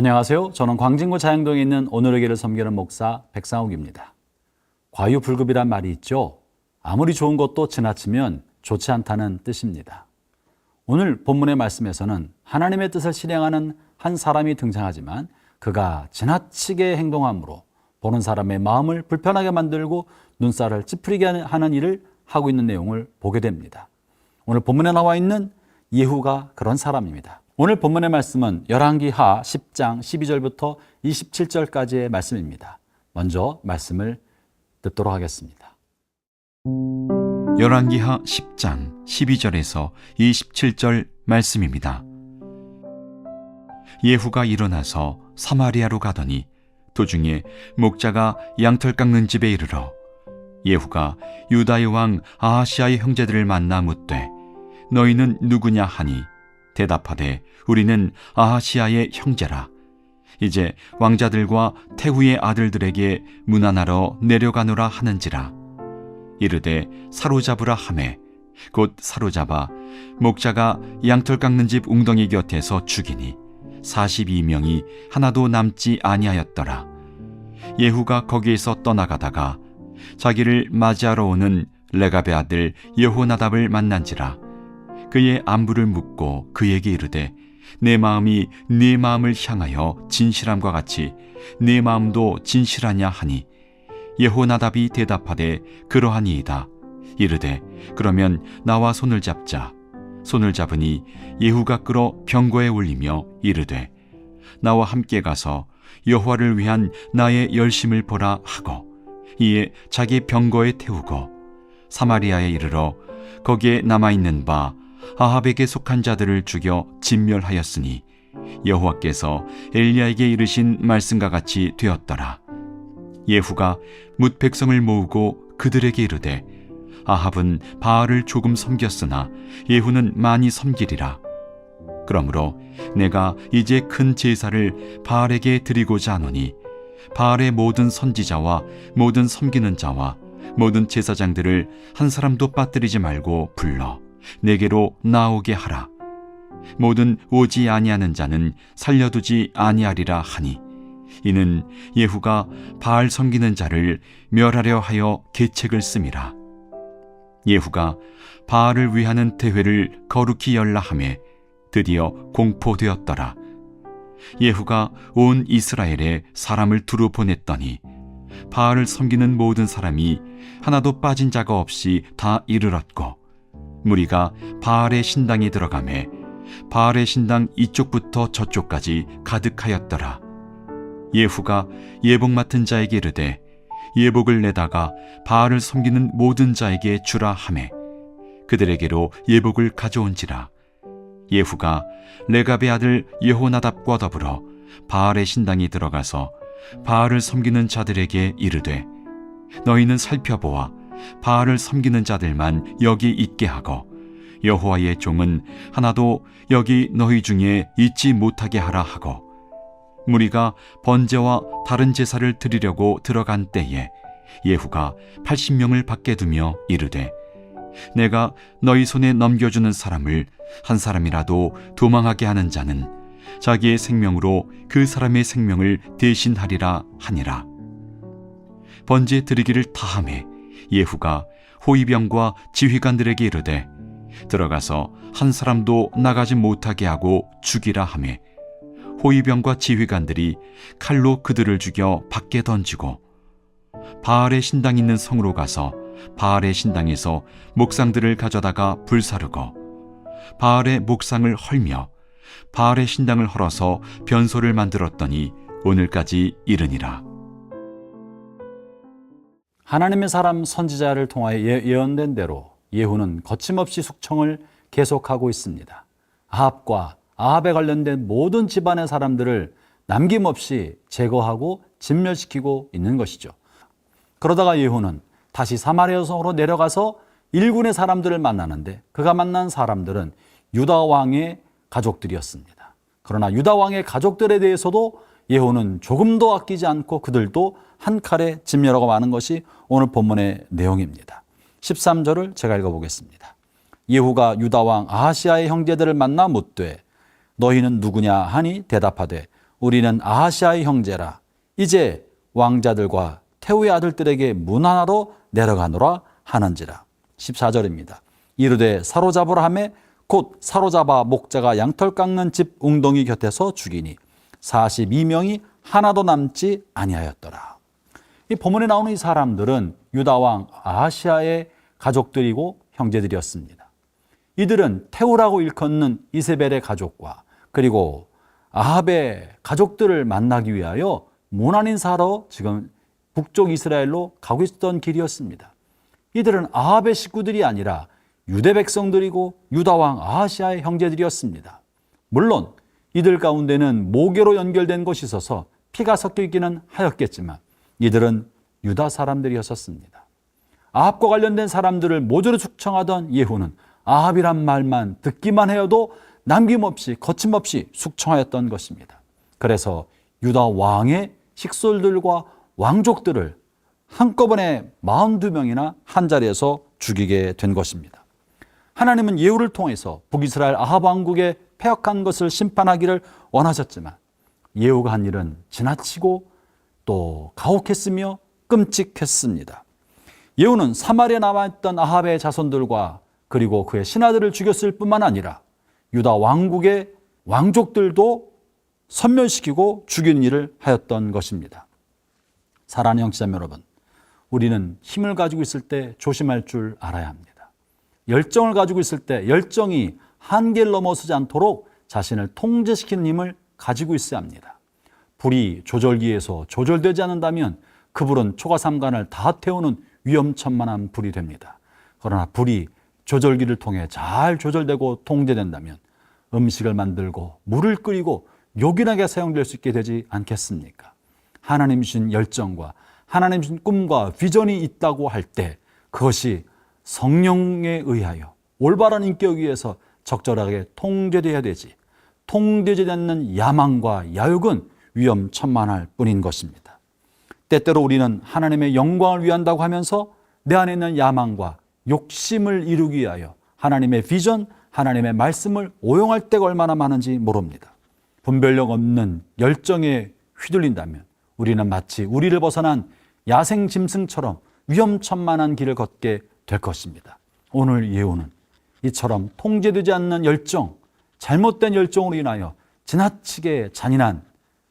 안녕하세요. 저는 광진구 자양동에 있는 오늘의 길을 섬기는 목사 백상욱입니다. 과유불급이란 말이 있죠. 아무리 좋은 것도 지나치면 좋지 않다는 뜻입니다. 오늘 본문의 말씀에서는 하나님의 뜻을 실행하는 한 사람이 등장하지만 그가 지나치게 행동함으로 보는 사람의 마음을 불편하게 만들고 눈살을 찌푸리게 하는 일을 하고 있는 내용을 보게 됩니다. 오늘 본문에 나와 있는 예후가 그런 사람입니다. 오늘 본문의 말씀은 열왕기하 10장 12절부터 27절까지의 말씀입니다. 먼저 말씀을 듣도록 하겠습니다. 열왕기하 10장 12절에서 27절 말씀입니다. 예후가 일어나서 사마리아로 가더니 도중에 목자가 양털 깎는 집에 이르러 예후가 유다의 왕 아하시아의 형제들을 만나 묻되 너희는 누구냐 하니 대답하되 우리는 아하시아의 형제라. 이제 왕자들과 태후의 아들들에게 문안하러 내려가노라 하는지라. 이르되 사로잡으라 하매 곧 사로잡아 목자가 양털 깎는 집 웅덩이 곁에서 죽이니 42명이 하나도 남지 아니하였더라. 예후가 거기에서 떠나가다가 자기를 맞이하러 오는 레갑의 아들 여호나답을 만난지라. 그의 안부를 묻고 그에게 이르되 내 마음이 네 마음을 향하여 진실함과 같이 네 마음도 진실하냐 하니 여호나답이 대답하되 그러하니이다. 이르되 그러면 나와 손을 잡자. 손을 잡으니 예후가 끌어 병거에 올리며 이르되 나와 함께 가서 여호와를 위한 나의 열심을 보라 하고 이에 자기 병거에 태우고 사마리아에 이르러 거기에 남아있는 바 아합에게 속한 자들을 죽여 진멸하였으니 여호와께서 엘리야에게 이르신 말씀과 같이 되었더라. 예후가 뭇 백성을 모으고 그들에게 이르되 아합은 바알을 조금 섬겼으나 예후는 많이 섬기리라. 그러므로 내가 이제 큰 제사를 바알에게 드리고자 하노니 바알의 모든 선지자와 모든 섬기는 자와 모든 제사장들을 한 사람도 빠뜨리지 말고 불러 내게로 나오게 하라. 모든 오지 아니하는 자는 살려두지 아니하리라 하니 이는 예후가 바알 섬기는 자를 멸하려 하여 계책을 씀이라. 예후가 바알을 위하는 대회를 거룩히 열라 하매 드디어 공포되었더라. 예후가 온 이스라엘에 사람을 두루 보냈더니 바알을 섬기는 모든 사람이 하나도 빠진 자가 없이 다 이르렀고 무리가 바알의 신당에 들어가매 바알의 신당 이쪽부터 저쪽까지 가득하였더라. 예후가 예복 맡은 자에게 이르되 예복을 내다가 바알을 섬기는 모든 자에게 주라 하매 그들에게로 예복을 가져온지라. 예후가 레갑의 아들 여호나답과 더불어 바알의 신당에 들어가서 바알을 섬기는 자들에게 이르되 너희는 살펴보아 바알을 섬기는 자들만 여기 있게 하고 여호와의 종은 하나도 여기 너희 중에 있지 못하게 하라 하고 무리가 번제와 다른 제사를 드리려고 들어간 때에 예후가 80명을 밖에 두며 이르되 내가 너희 손에 넘겨주는 사람을 한 사람이라도 도망하게 하는 자는 자기의 생명으로 그 사람의 생명을 대신하리라 하니라. 번제 드리기를 다하매 예후가 호위병과 지휘관들에게 이르되 들어가서 한 사람도 나가지 못하게 하고 죽이라 하매 호위병과 지휘관들이 칼로 그들을 죽여 밖에 던지고 바알의 신당 있는 성으로 가서 바알의 신당에서 목상들을 가져다가 불사르고 바알의 목상을 헐며 바알의 신당을 헐어서 변소를 만들었더니 오늘까지 이르니라. 하나님의 사람 선지자를 통하여 예언된 대로 예후는 거침없이 숙청을 계속하고 있습니다. 아합과 아합에 관련된 모든 집안의 사람들을 남김없이 제거하고 진멸시키고 있는 것이죠. 그러다가 예후는 다시 사마리아 성으로 내려가서 일군의 사람들을 만나는데 그가 만난 사람들은 유다 왕의 가족들이었습니다. 그러나 유다 왕의 가족들에 대해서도 예후는 조금도 아끼지 않고 그들도 한 칼에 진멸하고 마는 것이 오늘 본문의 내용입니다. 13절을 제가 읽어보겠습니다. 예후가 유다 왕 아하시아의 형제들을 만나 묻되 너희는 누구냐 하니 대답하되 우리는 아하시아의 형제라. 이제 왕자들과 태우의 아들들에게 문하나로 내려가노라 하는지라. 14절입니다. 이르되 사로잡으라 하매 곧 사로잡아 목자가 양털 깎는 집 웅덩이 곁에서 죽이니 42명이 하나도 남지 아니하였더라. 이 본문에 나오는 이 사람들은 유다 왕 아하시아의 가족들이고 형제들이었습니다. 이들은 태우라고 일컫는 이세벨의 가족과 그리고 아합의 가족들을 만나기 위하여 문안 인사하러 지금 북쪽 이스라엘로 가고 있었던 길이었습니다. 이들은 아합의 식구들이 아니라 유대 백성들이고 유다 왕 아하시아의 형제들이었습니다. 물론 이들 가운데는 모계로 연결된 것이 있어서 피가 섞여 있기는 하였겠지만 이들은 유다 사람들이었습니다. 아합과 관련된 사람들을 모조리 숙청하던 예후는 아합이란 말만 듣기만 해도 남김없이 거침없이 숙청하였던 것입니다. 그래서 유다 왕의 식솔들과 왕족들을 한꺼번에 42명이나 한 자리에서 죽이게 된 것입니다. 하나님은 예후를 통해서 북이스라엘 아합 왕국에 패역한 것을 심판하기를 원하셨지만 예후가 한 일은 지나치고 또 가혹했으며 끔찍했습니다. 예후는 사마리아에 남아있던 아합의 자손들과 그리고 그의 신하들을 죽였을 뿐만 아니라 유다 왕국의 왕족들도 섬멸시키고 죽이는 일을 하였던 것입니다. 사랑하는 형제자매 여러분, 우리는 힘을 가지고 있을 때 조심할 줄 알아야 합니다. 열정을 가지고 있을 때 열정이 한계를 넘어서지 않도록 자신을 통제시키는 힘을 가지고 있어야 합니다. 불이 조절기에서 조절되지 않는다면 그 불은 초가삼간을 다 태우는 위험천만한 불이 됩니다. 그러나 불이 조절기를 통해 잘 조절되고 통제된다면 음식을 만들고 물을 끓이고 요긴하게 사용될 수 있게 되지 않겠습니까? 하나님 주신 열정과 하나님 주신 꿈과 비전이 있다고 할 때 그것이 성령에 의하여 올바른 인격에 의해서 적절하게 통제되어야 되지, 통제되지 않는 야망과 야욕은 위험천만할 뿐인 것입니다. 때때로 우리는 하나님의 영광을 위한다고 하면서 내 안에 있는 야망과 욕심을 이루기 위하여 하나님의 비전, 하나님의 말씀을 오용할 때가 얼마나 많은지 모릅니다. 분별력 없는 열정에 휘둘린다면 우리는 마치 우리를 벗어난 야생 짐승처럼 위험천만한 길을 걷게 될 것입니다. 오늘 예후는 이처럼 통제되지 않는 열정, 잘못된 열정으로 인하여 지나치게 잔인한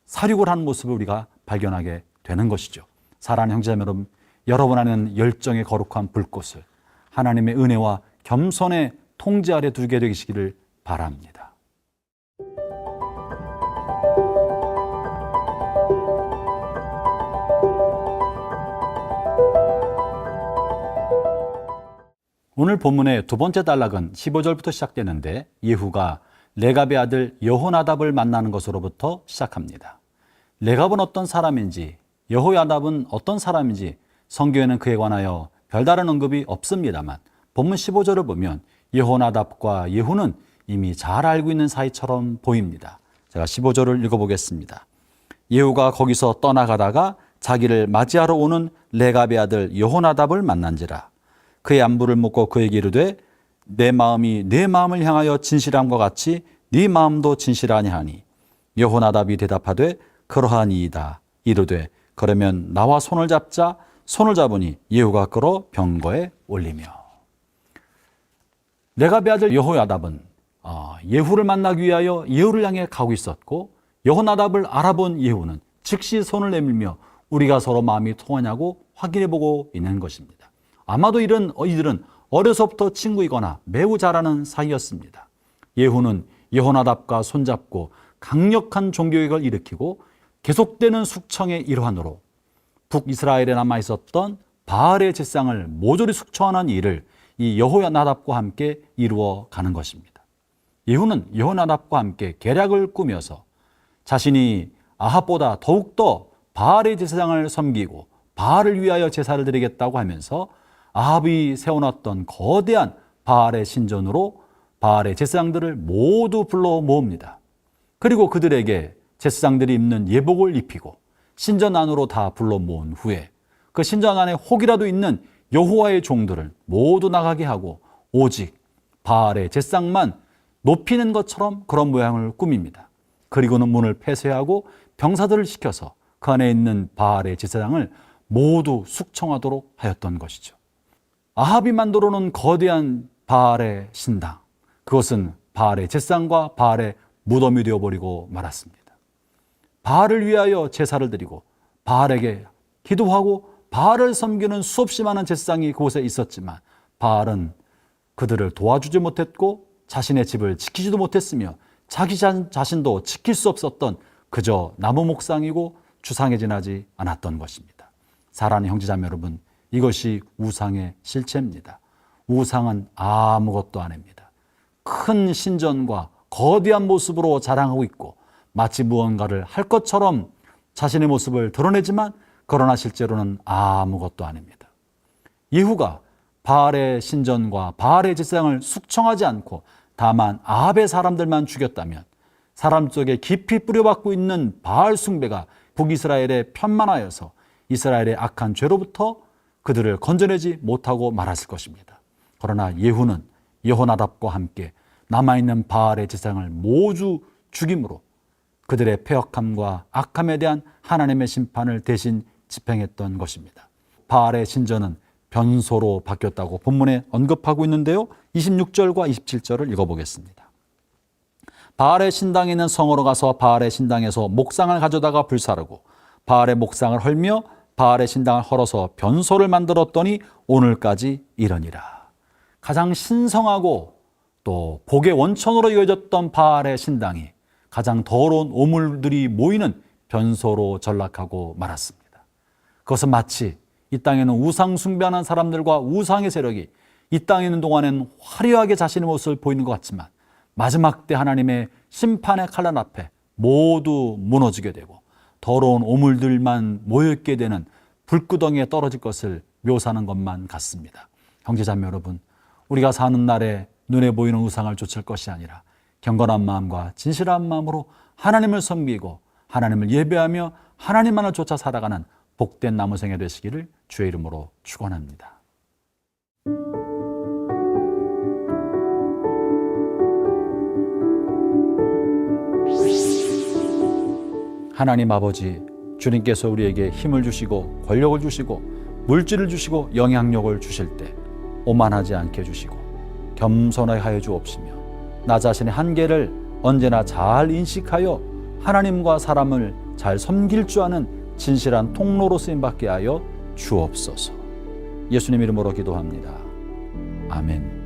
살육을 하는 모습을 우리가 발견하게 되는 것이죠. 사랑하는 형제자매 여러분, 여러분 안에는 열정의 거룩한 불꽃을 하나님의 은혜와 겸손의 통제 아래 두게 되시기를 바랍니다. 오늘 본문의 두 번째 단락은 15절부터 시작되는데 예후가 레갑의 아들 여호나답을 만나는 것으로부터 시작합니다. 레갑은 어떤 사람인지 여호야답은 어떤 사람인지 성경에는 그에 관하여 별다른 언급이 없습니다만 본문 15절을 보면 여호나답과 예후는 이미 잘 알고 있는 사이처럼 보입니다. 제가 15절을 읽어보겠습니다. 예후가 거기서 떠나가다가 자기를 맞이하러 오는 레갑의 아들 여호나답을 만난지라. 그의 안부를 묻고 그에게 이르되 내 마음이 내 마음을 향하여 진실함과 같이 네 마음도 진실하니 하니 여호나답이 대답하되 그러하니이다. 이르되 그러면 나와 손을 잡자. 손을 잡으니 예후가 끌어 병거에 올리며. 레갑의 아들 여호야답은 예후를 만나기 위하여 예후를 향해 가고 있었고 여호나답을 알아본 예후는 즉시 손을 내밀며 우리가 서로 마음이 통하냐고 확인해보고 있는 것입니다. 아마도 이들은 어려서부터 친구이거나 매우 잘 아는 사이였습니다. 예후는 여호나답과 손잡고 강력한 종교개혁을 일으키고 계속되는 숙청의 일환으로 북이스라엘에 남아있었던 바알의 제사장을 모조리 숙청하는 일을 이 여호나답과 함께 이루어 가는 것입니다. 예후는 여호나답과 함께 계략을 꾸며서 자신이 아합보다 더욱더 바알의 제사장을 섬기고 바알을 위하여 제사를 드리겠다고 하면서 아합이 세워놨던 거대한 바알의 신전으로 바알의 제사장들을 모두 불러 모읍니다. 그리고 그들에게 제사장들이 입는 예복을 입히고 신전 안으로 다 불러 모은 후에 그 신전 안에 혹이라도 있는 여호와의 종들을 모두 나가게 하고 오직 바알의 제사장만 높이는 것처럼 그런 모양을 꾸밉니다. 그리고는 문을 폐쇄하고 병사들을 시켜서 그 안에 있는 바알의 제사장을 모두 숙청하도록 하였던 것이죠. 아합이 만들어 놓은 거대한 바알의 신당, 그것은 바알의 제사장과 바알의 무덤이 되어버리고 말았습니다. 바알을 위하여 제사를 드리고 바알에게 기도하고 바알을 섬기는 수없이 많은 제사장이 그곳에 있었지만 바알은 그들을 도와주지 못했고 자신의 집을 지키지도 못했으며 자기 자신도 지킬 수 없었던 그저 나무 목상이고 주상에 지나지 않았던 것입니다. 사랑하는 형제자매 여러분, 이것이 우상의 실체입니다. 우상은 아무것도 아닙니다. 큰 신전과 거대한 모습으로 자랑하고 있고 마치 무언가를 할 것처럼 자신의 모습을 드러내지만 그러나 실제로는 아무것도 아닙니다. 예후가 바알의 신전과 바알의 제사장을 숙청하지 않고 다만 아합의 사람들만 죽였다면 사람 속에 깊이 뿌려박고 있는 바알 숭배가 북이스라엘에 편만하여서 이스라엘의 악한 죄로부터 그들을 건져내지 못하고 말았을 것입니다. 그러나 예후는 여호나답과 함께 남아있는 바알의 제사장을 모두 죽임으로 그들의 패역함과 악함에 대한 하나님의 심판을 대신 집행했던 것입니다. 바알의 신전은 변소로 바뀌었다고 본문에 언급하고 있는데요. 26절과 27절을 읽어보겠습니다. 바알의 신당에 있는 성으로 가서 바알의 신당에서 목상을 가져다가 불사르고 바알의 목상을 헐며 바알의 신당을 헐어서 변소를 만들었더니 오늘까지 이러니라. 가장 신성하고 또 복의 원천으로 이어졌던 바알의 신당이 가장 더러운 오물들이 모이는 변소로 전락하고 말았습니다. 그것은 마치 이 땅에는 우상 숭배하는 사람들과 우상의 세력이 이 땅에 있는 동안에는 화려하게 자신의 모습을 보이는 것 같지만 마지막 때 하나님의 심판의 칼날 앞에 모두 무너지게 되고 더러운 오물들만 모여있게 되는 불구덩이에 떨어질 것을 묘사하는 것만 같습니다. 형제자매 여러분, 우리가 사는 날에 눈에 보이는 우상을 좇을 것이 아니라 경건한 마음과 진실한 마음으로 하나님을 섬기고 하나님을 예배하며 하나님만을 쫓아 살아가는 복된 나무생애 되시기를 주의 이름으로 축원합니다. 하나님 아버지, 주님께서 우리에게 힘을 주시고 권력을 주시고 물질을 주시고 영향력을 주실 때 오만하지 않게 해주시고 겸손하게 하여 주옵시며 나 자신의 한계를 언제나 잘 인식하여 하나님과 사람을 잘 섬길 줄 아는 진실한 통로로 쓰임받게 하여 주옵소서. 예수님 이름으로 기도합니다. 아멘.